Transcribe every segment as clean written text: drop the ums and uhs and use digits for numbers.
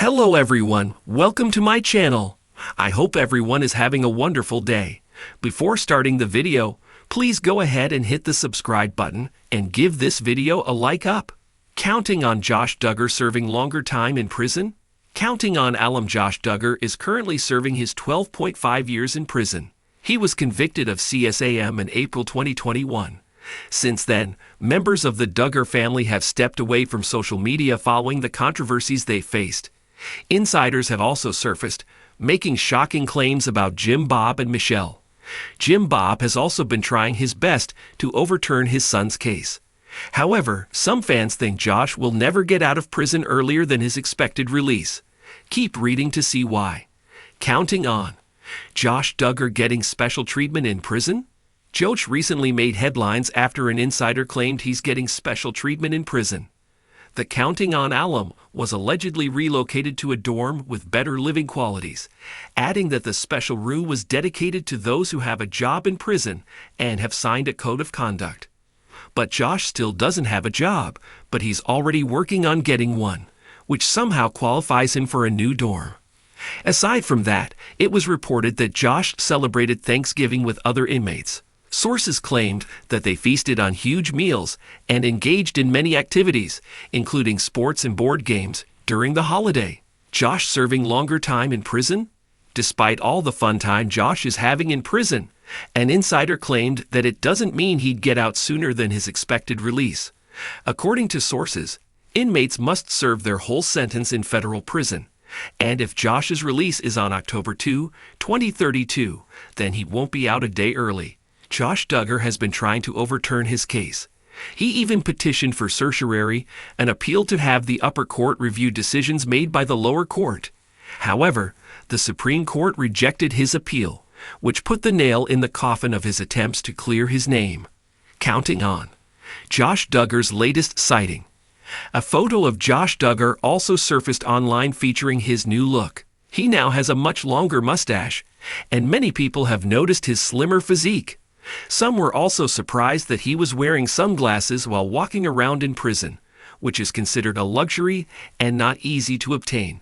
Hello everyone, welcome to my channel. I hope everyone is having a wonderful day. Before starting the video, please go ahead and hit the subscribe button and give this video a like up. Counting on Josh Duggar serving longer time in prison? Counting on alum Josh Duggar is currently serving his 12.5 years in prison. He was convicted of CSAM in April 2021. Since then, members of the Duggar family have stepped away from social media following the controversies they faced. Insiders have also surfaced, making shocking claims about Jim Bob and Michelle. Jim Bob has also been trying his best to overturn his son's case. However, some fans think Josh will never get out of prison earlier than his expected release. Keep reading to see why. Counting on Josh Duggar getting special treatment in prison? Josh recently made headlines after an insider claimed he's getting special treatment in prison. The Counting on alum was allegedly relocated to a dorm with better living qualities, adding that the special room was dedicated to those who have a job in prison and have signed a code of conduct. But Josh still doesn't have a job, but he's already working on getting one, which somehow qualifies him for a new dorm. Aside from that, it was reported that Josh celebrated Thanksgiving with other inmates. Sources claimed that they feasted on huge meals and engaged in many activities, including sports and board games, during the holiday. Josh serving longer time in prison? Despite all the fun time Josh is having in prison, an insider claimed that it doesn't mean he'd get out sooner than his expected release. According to sources, inmates must serve their whole sentence in federal prison. And if Josh's release is on October 2, 2032, then he won't be out a day early. Josh Duggar has been trying to overturn his case. He even petitioned for certiorari, an appeal to have the upper court review decisions made by the lower court. However, the Supreme Court rejected his appeal, which put the nail in the coffin of his attempts to clear his name. Counting on Josh Duggar's latest sighting. A photo of Josh Duggar also surfaced online featuring his new look. He now has a much longer mustache, and many people have noticed his slimmer physique. Some were also surprised that he was wearing sunglasses while walking around in prison, which is considered a luxury and not easy to obtain.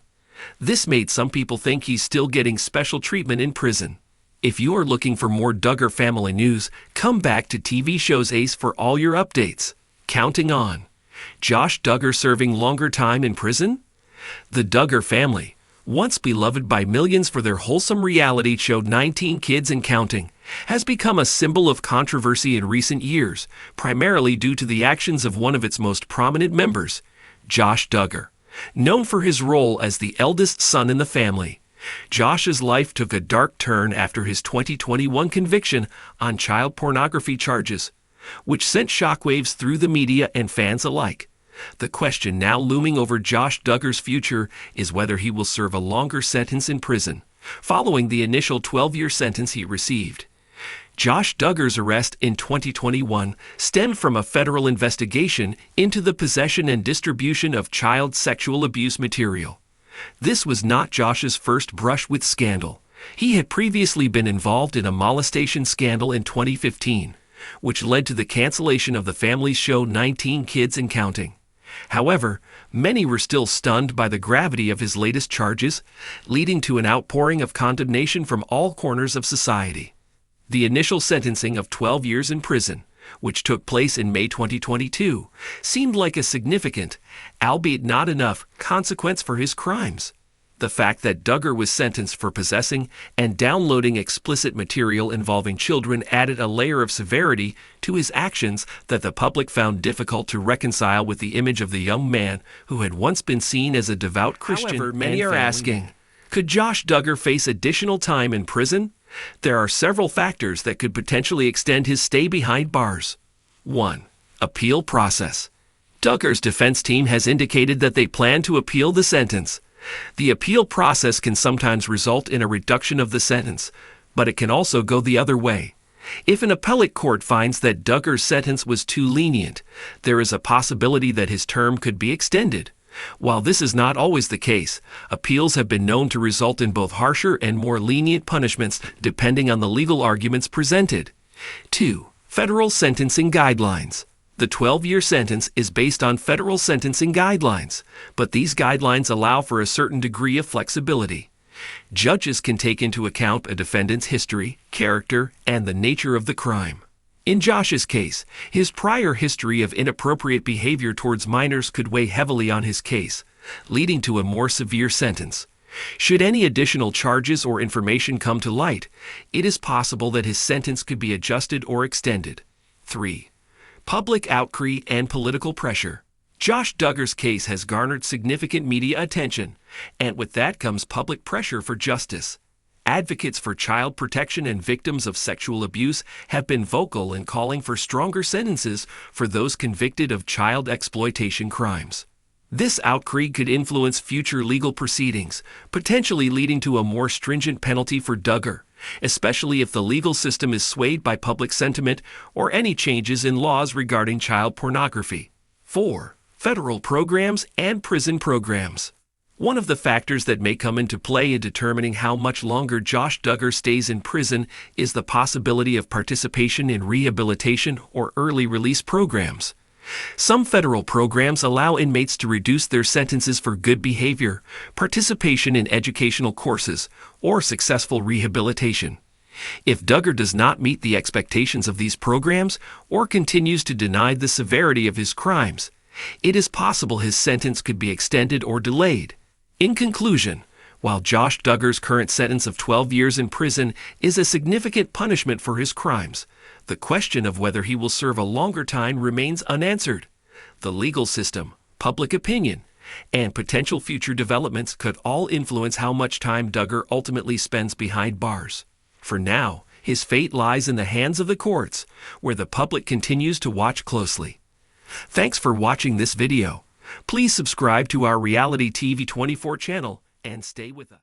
This made some people think he's still getting special treatment in prison. If you are looking for more Duggar family news, come back to TV Shows Ace for all your updates. Counting on Josh Duggar serving longer time in prison? The Duggar family, once beloved by millions for their wholesome reality show 19 Kids and Counting, has become a symbol of controversy in recent years, primarily due to the actions of one of its most prominent members, Josh Duggar. Known for his role as the eldest son in the family, Josh's life took a dark turn after his 2021 conviction on child pornography charges, which sent shockwaves through the media and fans alike. The question now looming over Josh Duggar's future is whether he will serve a longer sentence in prison, following the initial 12-year sentence he received. Josh Duggar's arrest in 2021 stemmed from a federal investigation into the possession and distribution of child sexual abuse material. This was not Josh's first brush with scandal. He had previously been involved in a molestation scandal in 2015, which led to the cancellation of the family's show 19 Kids and Counting. However, many were still stunned by the gravity of his latest charges, leading to an outpouring of condemnation from all corners of society. The initial sentencing of 12 years in prison, which took place in May 2022, seemed like a significant, albeit not enough, consequence for his crimes. The fact that Duggar was sentenced for possessing and downloading explicit material involving children added a layer of severity to his actions that the public found difficult to reconcile with the image of the young man who had once been seen as a devout Christian. However, many are asking, could Josh Duggar face additional time in prison? There are several factors that could potentially extend his stay behind bars. 1. Appeal process. Duggar's defense team has indicated that they plan to appeal the sentence. The appeal process can sometimes result in a reduction of the sentence, but it can also go the other way. If an appellate court finds that Duggar's sentence was too lenient, there is a possibility that his term could be extended. While this is not always the case, appeals have been known to result in both harsher and more lenient punishments depending on the legal arguments presented. 2. Federal sentencing guidelines. The 12-year sentence is based on federal sentencing guidelines, but these guidelines allow for a certain degree of flexibility. Judges can take into account a defendant's history, character, and the nature of the crime. In Josh's case, his prior history of inappropriate behavior towards minors could weigh heavily on his case, leading to a more severe sentence. Should any additional charges or information come to light, it is possible that his sentence could be adjusted or extended. 3. Public outcry and political pressure. Josh Duggar's case has garnered significant media attention, and with that comes public pressure for justice. Advocates for child protection and victims of sexual abuse have been vocal in calling for stronger sentences for those convicted of child exploitation crimes. This outcry could influence future legal proceedings, potentially leading to a more stringent penalty for Duggar, especially if the legal system is swayed by public sentiment or any changes in laws regarding child pornography. 4. Federal programs and prison programs. One of the factors that may come into play in determining how much longer Josh Duggar stays in prison is the possibility of participation in rehabilitation or early release programs. Some federal programs allow inmates to reduce their sentences for good behavior, participation in educational courses, or successful rehabilitation. If Duggar does not meet the expectations of these programs or continues to deny the severity of his crimes, it is possible his sentence could be extended or delayed. In conclusion, while Josh Duggar's current sentence of 12 years in prison is a significant punishment for his crimes, the question of whether he will serve a longer time remains unanswered. The legal system, public opinion, and potential future developments could all influence how much time Duggar ultimately spends behind bars. For now, his fate lies in the hands of the courts, where the public continues to watch closely. Thanks for watching this video. Please subscribe to our Reality TV 24 channel and stay with us.